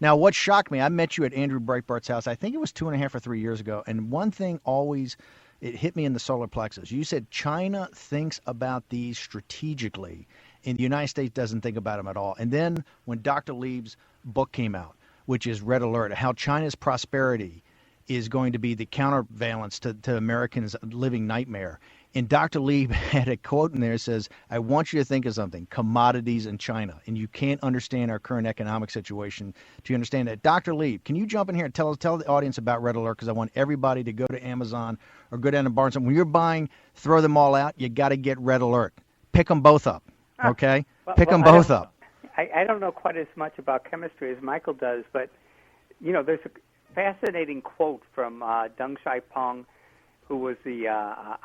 Now, what shocked me, I met you at Andrew Breitbart's house, I think it was 2.5 or 3 years ago, and one thing always, it hit me in the solar plexus. You said China thinks about these strategically, and the United States doesn't think about them at all. And then when Dr. Leeb's book came out, which is Red Alert, how China's prosperity is going to be the counterbalance to Americans' living nightmare. And Dr. Leeb had a quote in there that says, I want you to think of something, commodities in China. And you can't understand our current economic situation to understand that. Dr. Leeb, can you jump in here and tell the audience about Red Alert? Because I want everybody to go to Amazon or go down to Barnes. When you're buying, throw them all out. You got to get Red Alert. Pick them both up, okay? Pick them both up. I don't know quite as much about chemistry as Michael does, but, there's a fascinating quote from Deng Xiaoping, who was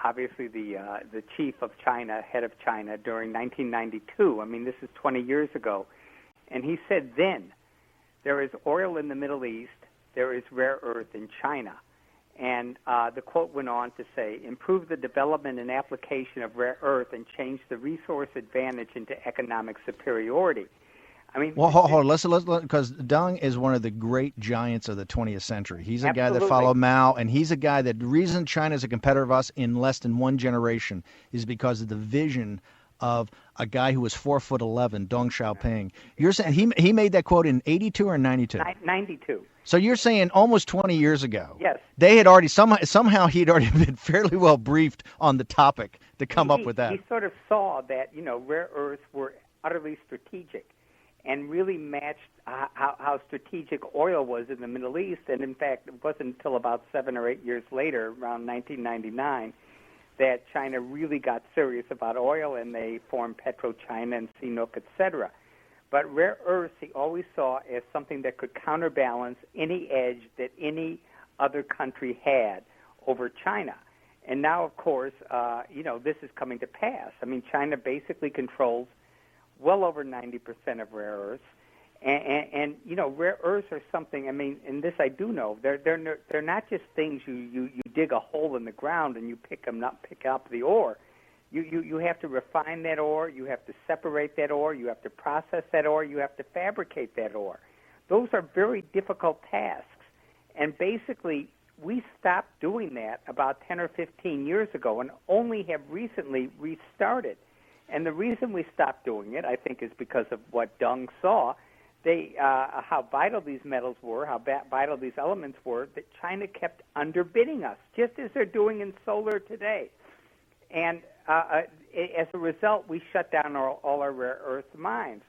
obviously the chief of China, head of China during 1992. I mean, this is 20 years ago. And he said then, there is oil in the Middle East, there is rare earth in China. And the quote went on to say, improve the development and application of rare earth and change the resource advantage into economic superiority. I mean, well, hold on. Listen, because Deng is one of the great giants of the 20th century. He's a guy that followed Mao, and he's a guy that the reason China is a competitor of us in less than one generation is because of the vision of a guy who was 4'11", Deng Xiaoping. You're saying he made that quote in 82 or 92? 92. So you're saying almost 20 years ago. Yes. They had already somehow he'd already been fairly well briefed on the topic to come up with that. He sort of saw that rare earths were utterly strategic, and really matched how strategic oil was in the Middle East. And in fact, it wasn't until about 7 or 8 years later, around 1999, that China really got serious about oil, and they formed PetroChina and CNOOC, etc. But rare earths he always saw as something that could counterbalance any edge that any other country had over China. And now, of course, this is coming to pass. I mean, China basically controls well over 90% of rare earths, and rare earths are something. I mean, and this I do know. They're not just things you dig a hole in the ground and you pick up the ore. You have to refine that ore. You have to separate that ore. You have to process that ore. You have to fabricate that ore. Those are very difficult tasks, and basically we stopped doing that about 10 or 15 years ago, and only have recently restarted. And the reason we stopped doing it, I think, is because of what Deng saw. How vital these metals were, how vital these elements were, that China kept underbidding us, just as they're doing in solar today. And as a result, we shut down all our rare earth mines.